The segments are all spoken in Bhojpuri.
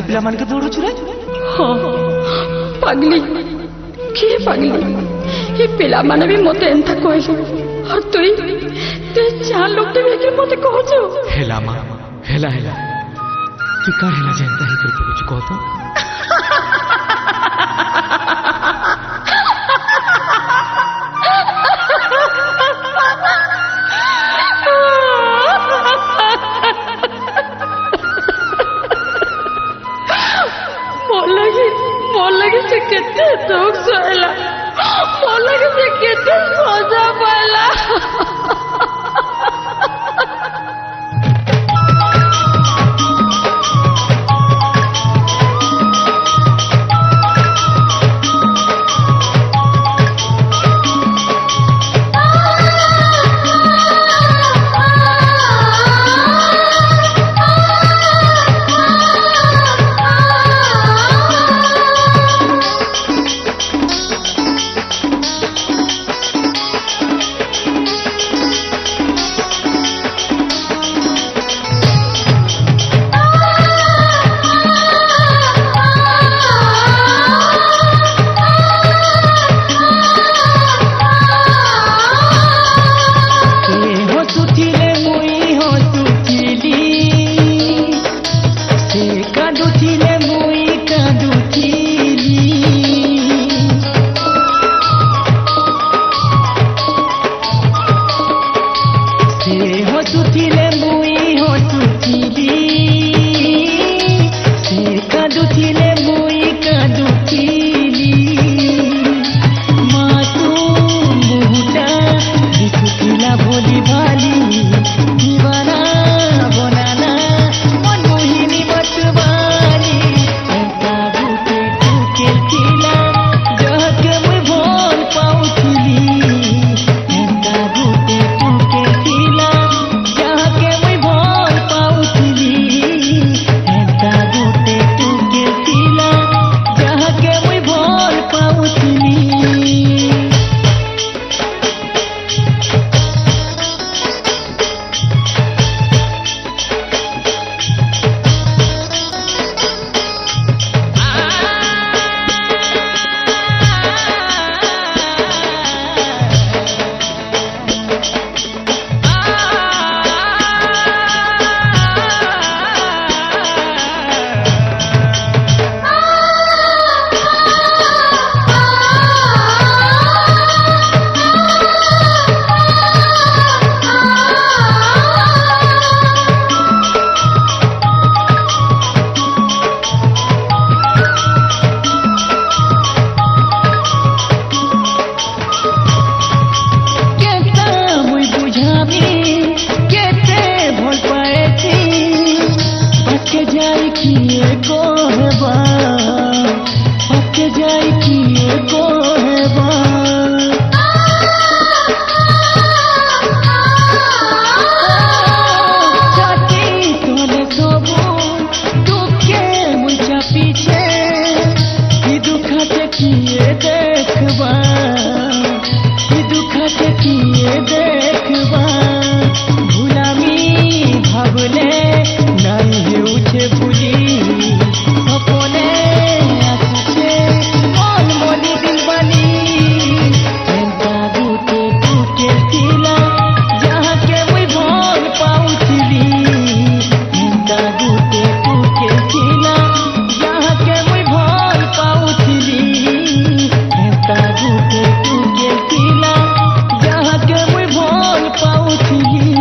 पिला मान के दौड़ू रे हाँ पगली किए पगली ये पिला माने भी मते एंता कहलु और तुई ते चार लोग ते के मते कहजो हेला मां हेला हेला तू का हेला जानता है कर कुछ कह तो से कितने दुख सहला बोला कि से कितने मजा पाला कहबा जाती तोरे सबू दुखे मुझा पीछे ई दुखत किए देखबा ई दुखत किए देखबा भुलामी भावले नहीं हेउछे भुली अपने आछे मन मोली दिल बनी एंता गुटे गुटे तिला जहाँ के मुई भोल पाउथिली एंता गुटे गुटे तिला जहाँ के मुई भोल पाउथिली एंता गुटे गुटे तिला जहाँ के मुई भोल पाउथिली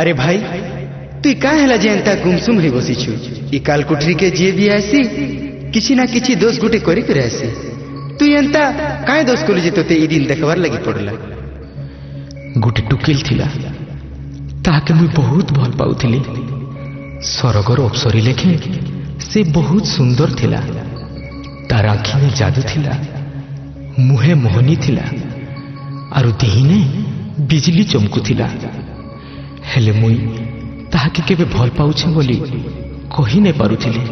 अरे भाई तु का हेला जेनता गुमसुम हे बसिछु ई कालकुटरी के जे भी आसी किछि ना किछि दोष गुटे करी करे आसी तु एंता काय दोष कलु जे तोते ई दिन देखबार लागि पड़ला गोटे टुकिल थिला ताके मुई बहुत भल पाउथिली सरगर अप्सरी लेखे से बहुत सुंदर थिला तार आँखी में जादू थिला मुहे मोहनी थिला आरु देहिने बिजली चमकु थिला हेले मुई ताहाके केबे भल पाउछे बोली कहि नै पारुथिली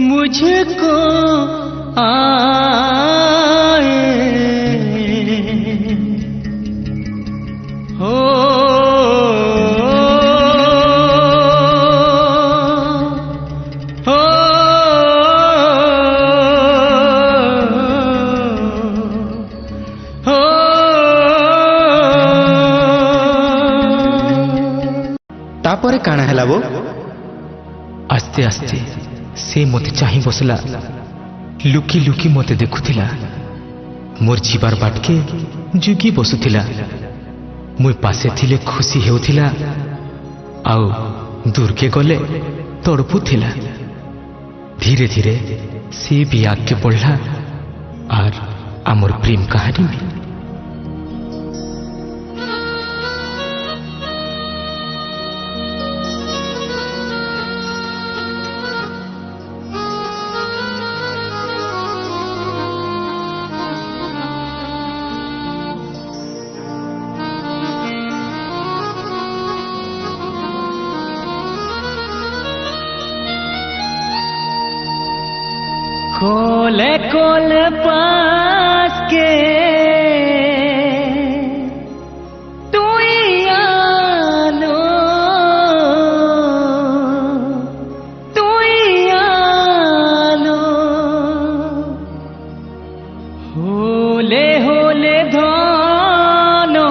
मुझको आए हो तापरे काना हेला वो आस्ते आस्ते से मते चाहि बसला लुकी लुकी मते देखुथिला मोर जीवार बाटके जुगी बसुथिला मुई पासे थिले खुशी हेउथिला आउ दूर के गले तड़पुथिला धीरे धीरे से भी आगे बढ़ला और आमर प्रेम कहानी भी कोले कोले पास के तू आलो तू आलो होले होले धनो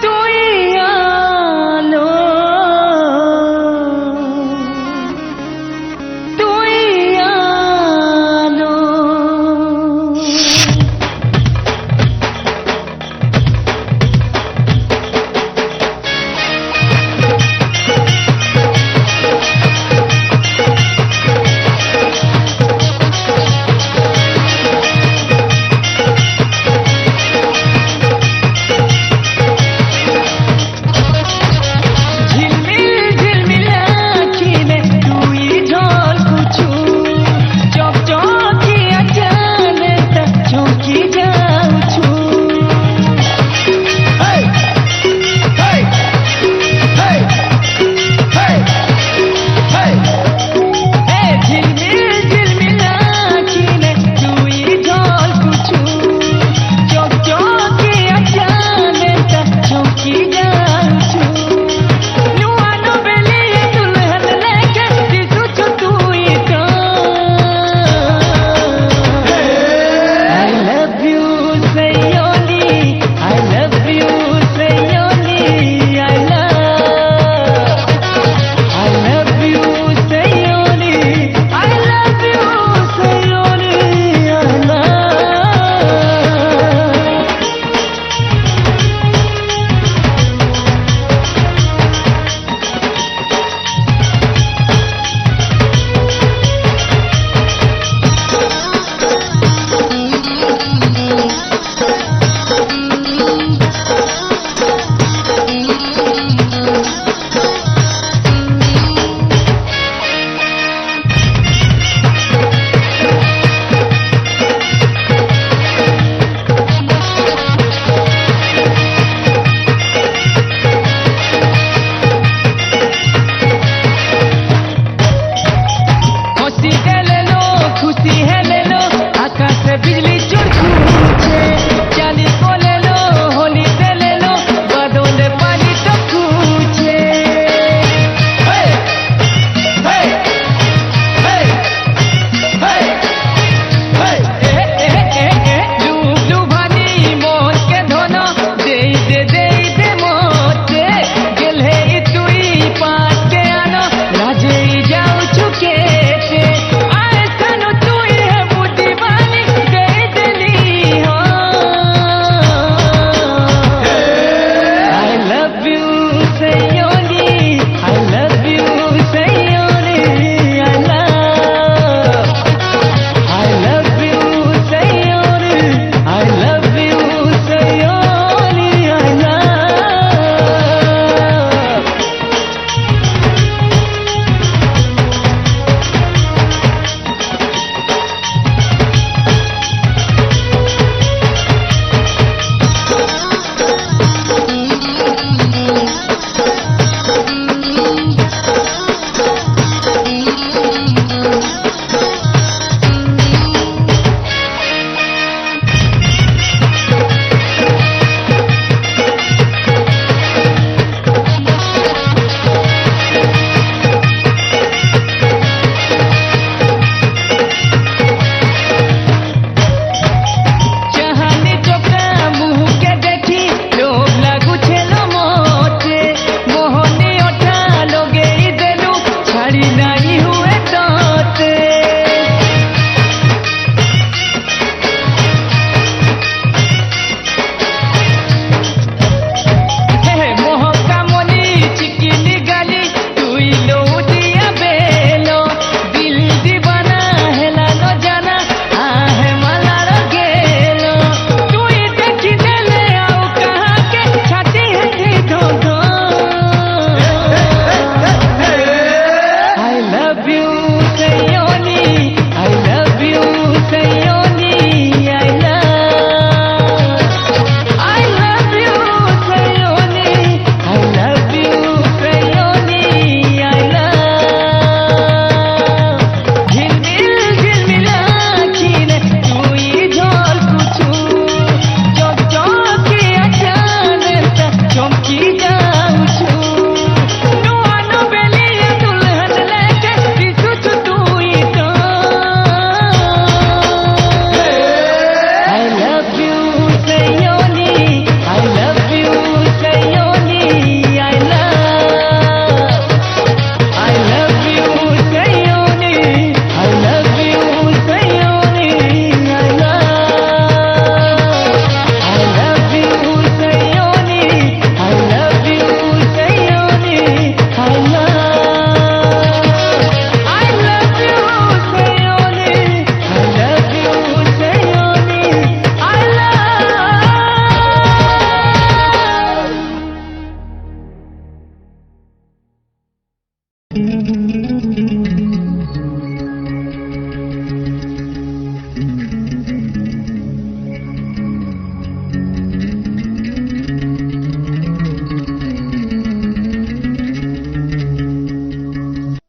तू आलो তুই আলো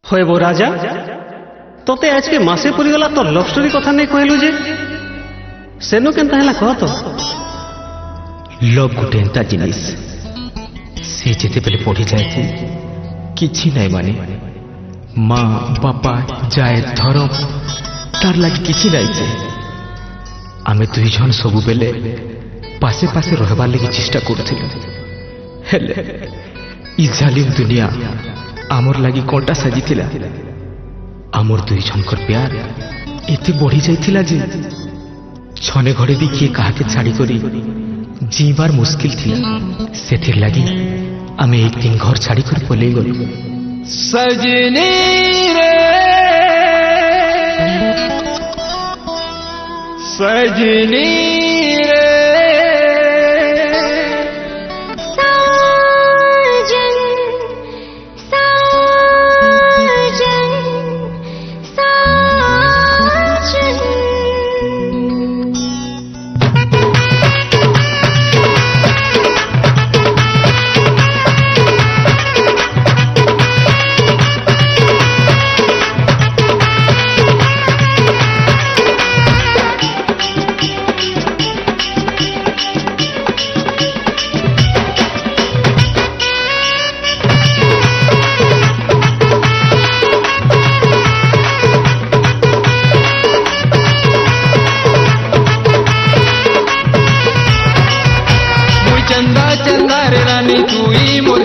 হইব রাজা তোতে আজকে মাসে পড়িগলা তোর লভ স্টোরি কথা নেই কহিলু যে সেনু কেনতা হেলা কহ তো লଭ୍ ଗୋଟେ ଏନ୍ତା ଜିନିଷ ସେ ଯେତେବେଳେ ପଢି ଯାଇଥି କିଛି ନାହିଁ ମାନେ ମା ବାପା ଯାଏ ଧରମ ତାର ଲାଗି କିଛି ନାହିଁ ଯେ ଆମେ ଦୁଇ ଜଣ ସବୁବେଳେ ପାଶେ ପାଶେ ରହିବାର ଲାଗି ଚେଷ୍ଟା କରୁଥିଲୁ ହେଲେ ଇ ଜାଲିମ ଦୁନିଆ ଆମର ଲାଗି କଣ୍ଟା ସାଜିଥିଲା ଆମର ଦୁଇ ଜଣଙ୍କର ପ୍ୟାର ଏତେ ବଢି ଯାଇଥିଲା ଯେ ଛନେ ଘରେ ବି କିଏ କାହାକେ ଛାଡ଼ି କରି जीवार मुश्किल थी सेथिर लगी आमे एक दिन घर छाड़ी कर पलई गलु सजनी रे सजनी रे साजन साजन साजन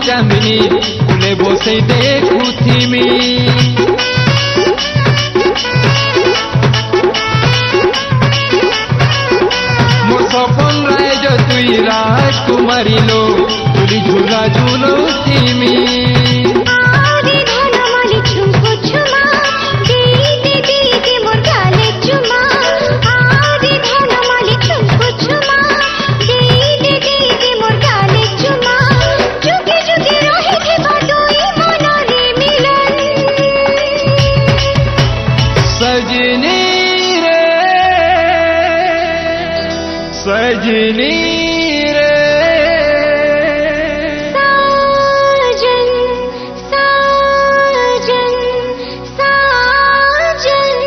चांदनी फुले बसे देखुथी मी मोर सपन राज तुई राजकुमारी लो तुली झूला झूलो थी सजनी रे साजन साजन साजन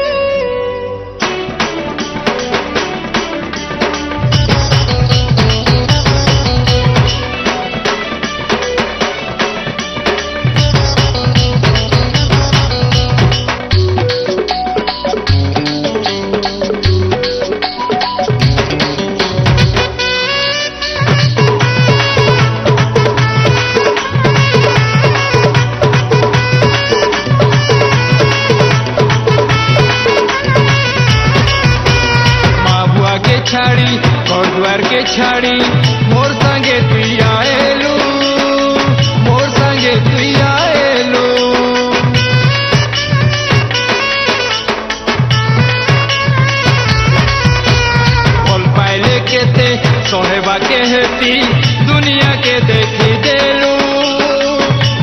छाड़ी घर द्वार के छाड़ी मोर संगे तुई आएलू मोर संगे तुई आएलू फल पाइले केते सोहेबा के हेती दुनिया के देखी देलू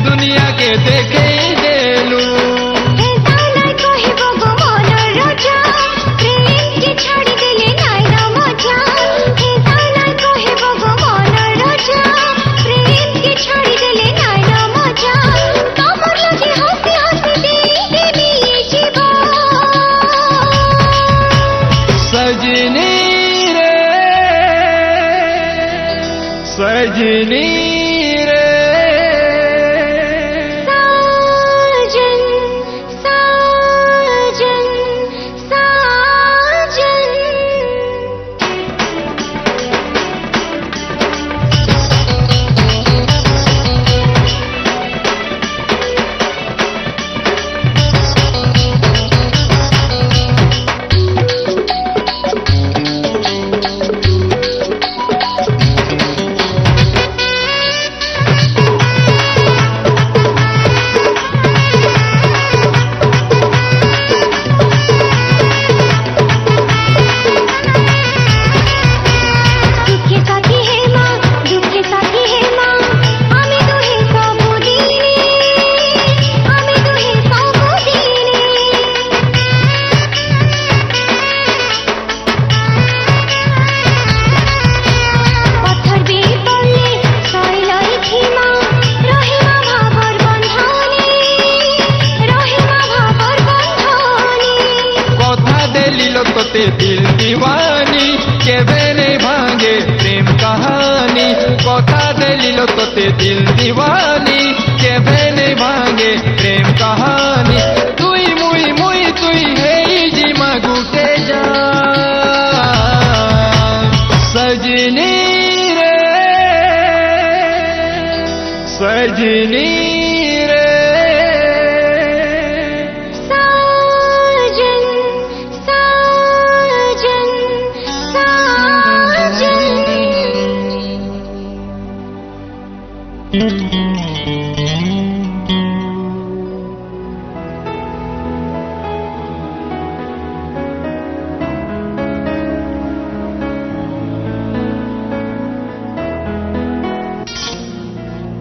दुनिया के देखी देलू सजनी रे सजनी रे दिल दीवानी केबे नहीं भांगे प्रेम कहानी कथा दिल तोते दिल दीवानी केबे नहीं भांगे प्रेम कहानी तुई मुई मुई तुई है जीमा गुटे जा सजनी रे सजनी रे साजन साजन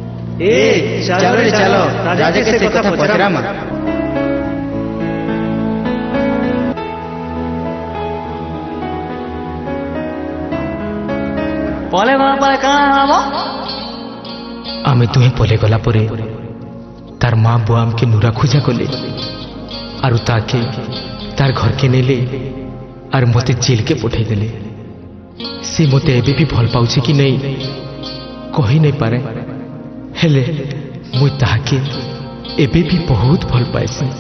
चलो रे चलो राजा के से कथा पचरामा पले बाबा कहाँ हवा आमे तुहे पले गला परे तार माँ बुआ आमके नुरा खोजा कले आरु ताके तार घर के नेले आर मते जेल के पठाई देले से मते एबे भी भल पाउछे कि नहीं कही नहीं पारे हेले मुई ताके एबे भी बहुत भल पाइसी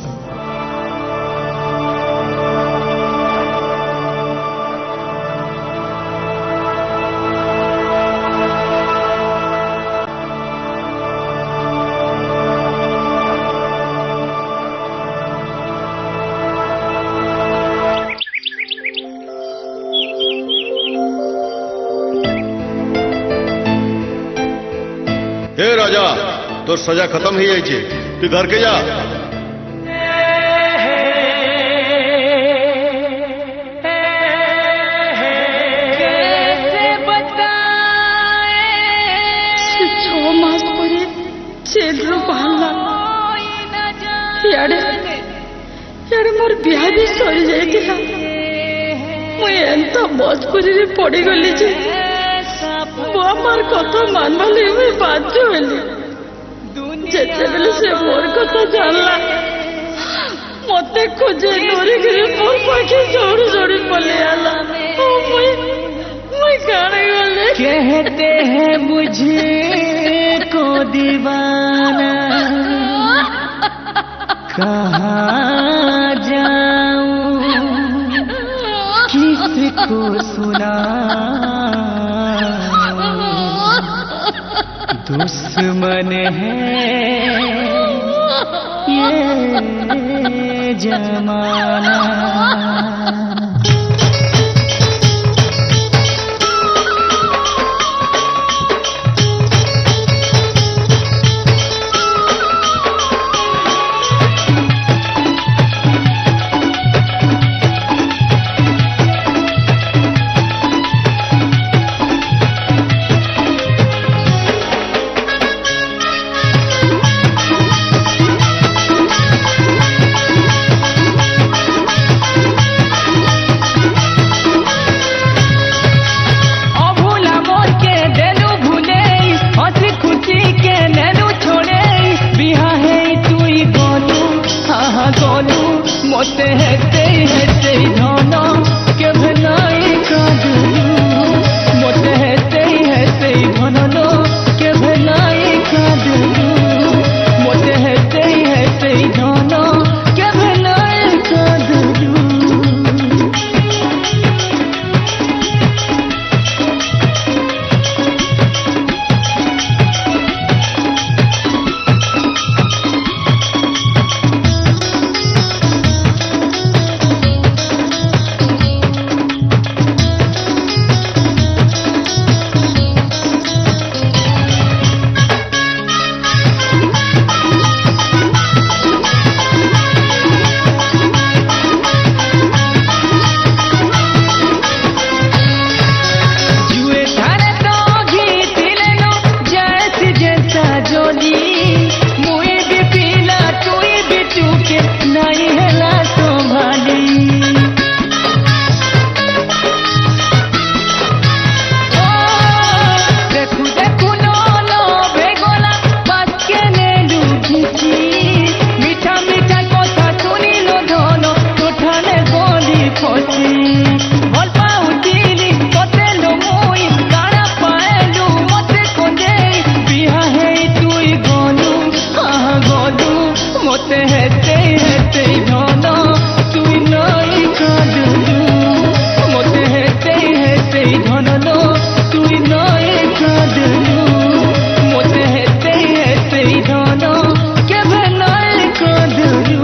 हे राजा तो सजा खत्म ही जाइए तू घर के जा से 6 मास परे जेलरू बाहरला यारे यारे मोर बिहा भी सरी जाइतिला मुई एंता मजबूरी पड़ी गली जे बुआ मार कथा मानवा लगे मुई बाध्य होली जेते बेले से मोर कथा जानला मते खोजे डोरी गिरी मोर पाखे जोड़ी जोड़ी पले आला ओ मुई गाने गले कहते हैं मुझे को दीवाना कहाँ जाऊं किसको सुना दुश्मन है ये जमाना মতে হেতে হেতে ধন তুই নই কাঁদলু মতে হেতে হেতে ধন তুই নই কাঁদলু মতে হেতে হেতে ধন কেবে নই কাঁদলু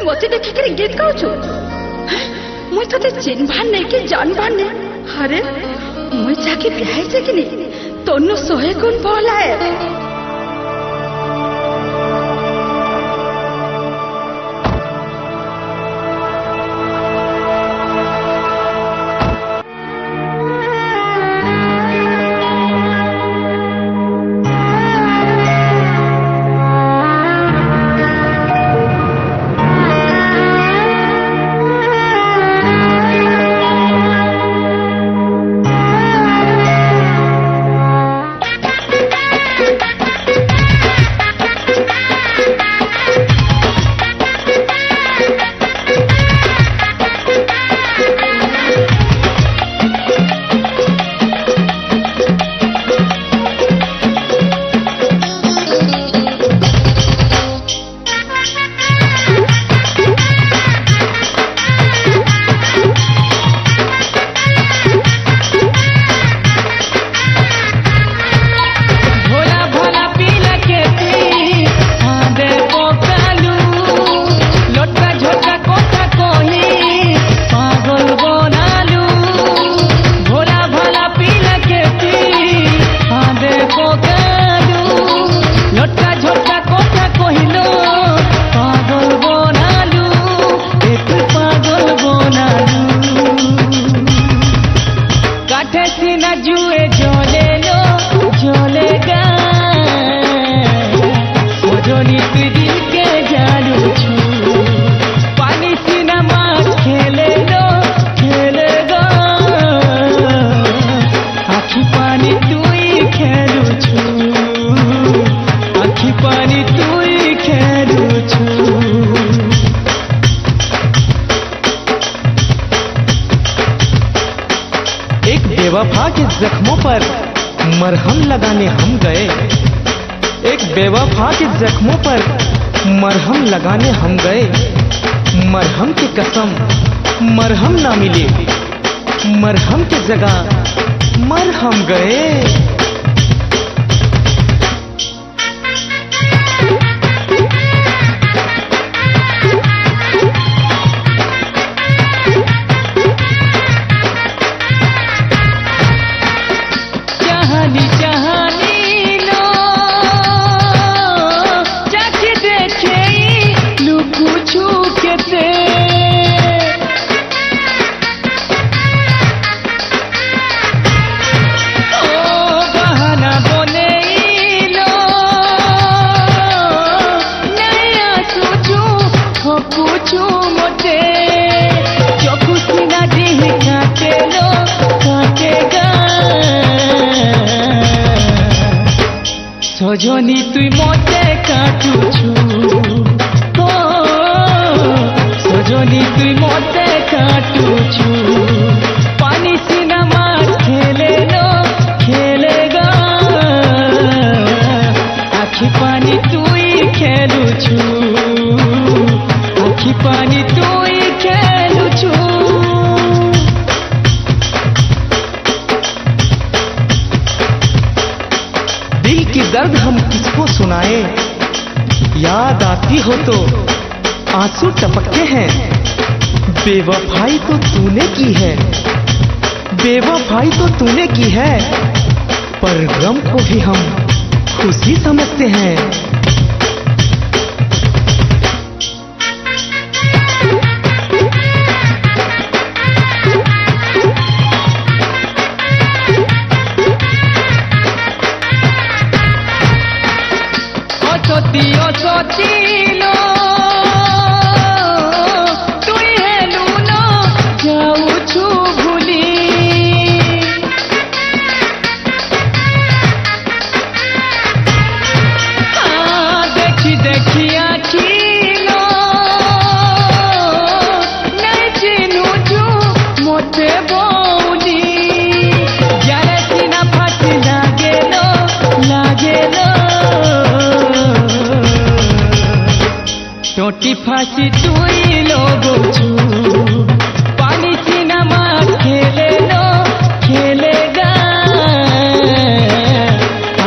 मते देखिक गीत गाउछु मुई तते चिन्हबार नहीं कि जानबार नहीं अरे मुई जाके ब्याह से कि नहीं तोनु 100 गुण भला है बेवफा के जख्मों पर मरहम लगाने हम गए, एक बेवफा के जख्मों पर मरहम लगाने हम गए। मरहम की कसम मरहम ना मिले, मरहम की जगह मरहम गए। चाहनी लो जाके देखे কেতে বাহানা বনেইল নাই আসুছু ঠকুছু মতে চকু সিনা দিহি কাটেল কাটে গা সজনী তুই মতে কাটুছু ও সজনী তুই মতে কাটুছু পানি সিনা মাছ খেলে খেলে গা আখি পানি তুই খেলুছু আখি পানি তুই খেলুছু दिल की दर्द हम किसको सुनाए, याद आती हो तो आंसू टपकते हैं। बेवफाई तो तूने की है, बेवफाई तो तूने की है, पर गम को भी हम खुशी समझते हैं। অসতি অসতিল তুই হেলু ন যাউছু ভুলি দেখি দেখি আখিল নাই চিনুছু মতে বৌলি যারে সিনা ফাটি লাগেল লাগেল टोटी फांसी तुई लोगोछू पानी सीना मार खेले गा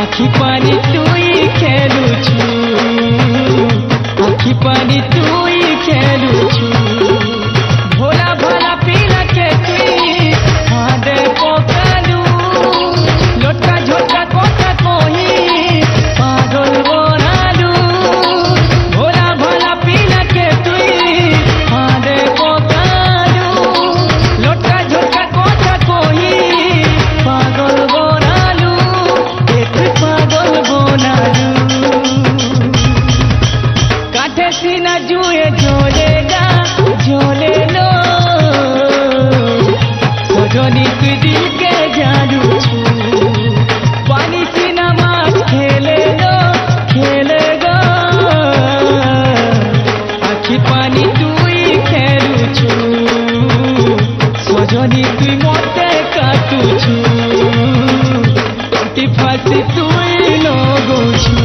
आखी पानी तुई खेलुछू आखी पानी तुई खेलुछू भोला भोला पीला के तुई हादे पोकालू लोटा झोटा कोटा कोही पागल बनालू भोला भोला पीला के तुई हादे पोकालू लोटा झोटा कोटा कोही पागल बनालू एक पागल बनालू काठे सीना जुए झोलेगा झोले लो सजनी तुई दिल के जादू छू पानी सीना माछ खेले गो आखी पानी तुई खेलुछू सजनी तुई मते काटुछू टोटी फांसी तुई लगोछू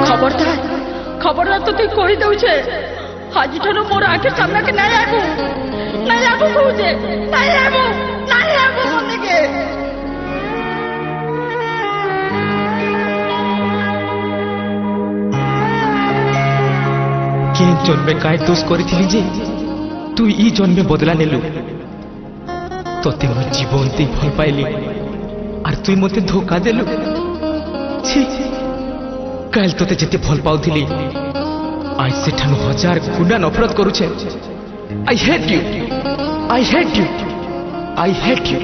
খবরদার খবরদার তো তুই কই দউছে আজি ঠানো মোর আখে সামনাকে নাই আগু কହୁছে নাই আগু মনেকে কে জন্মে কায় দোষ করেছিলি যে তুই ই জন্মে বদলা নেলু তোতে মো জীবন দেই ভাল পাইলি আর তুই মতে ধোকা দেলু ছি কাল তোতে যেতে ভাল পাউথিলি আজ সেঠানু হাজার গুণা নফরত করুছে I hate you I hate you I hate you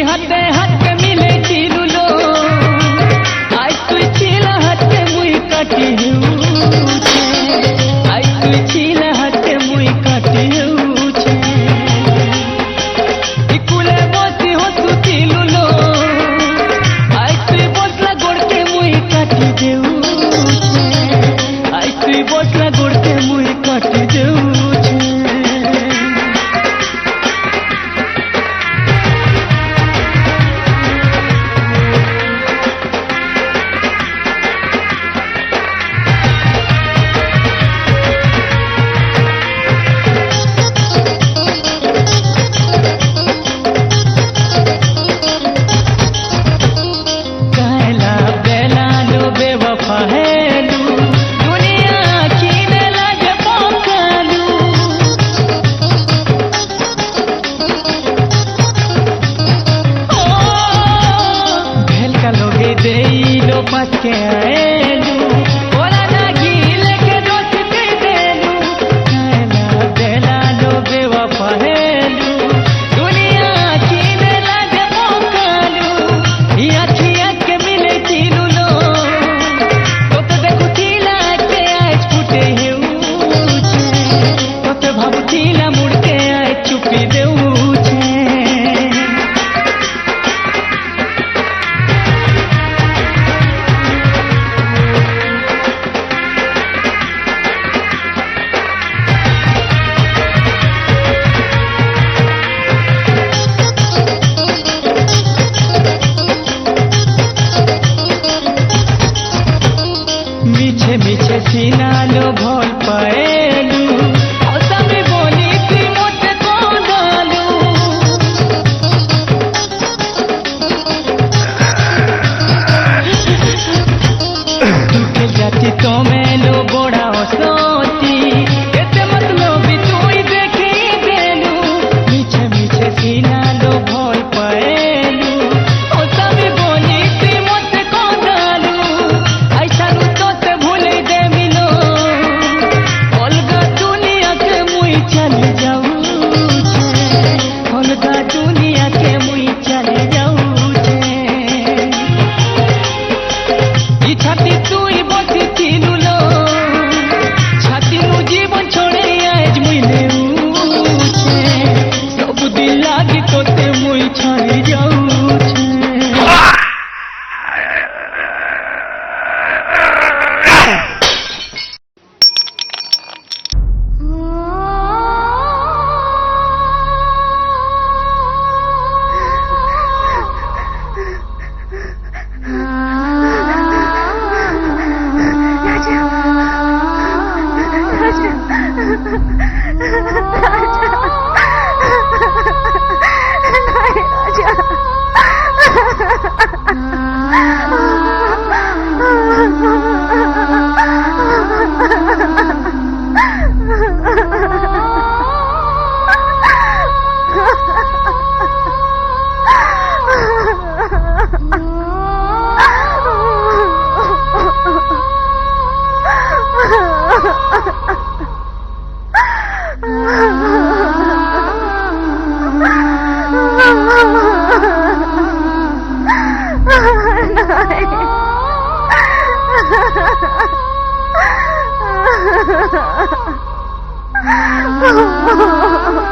হাতে হাতে মিলে চিরুলো আই তুই ছিলা হাতে মুই কাটি আই তুই ছিলা হাতে মুই কাটি ইকুলে বসি হসুতিলুলো ସିନାଲୋ ଭଲ ପାଏଲୁ ଅସାମି ବନିକି ମୋତେ କନ୍ଦାଲୁ तुके जाति तमे लो बड़ा असती केते मतलब तुई देखी देलु मीछे मीछे सीना लो भल पाएलु ओ सभी बोली ती मते कंदालु ऐसा नु तोते भूले देमिलो अलगा दुनिया के मुई चली जाऊ छे अलगा दुनिया के मुई चली जाऊ छाती तुई बसी थिलु लो छाती मु जीवन छोड़े आज मुइले उछे सब दिन लागी तोते मुई छाड़ी जाऊ छे Oh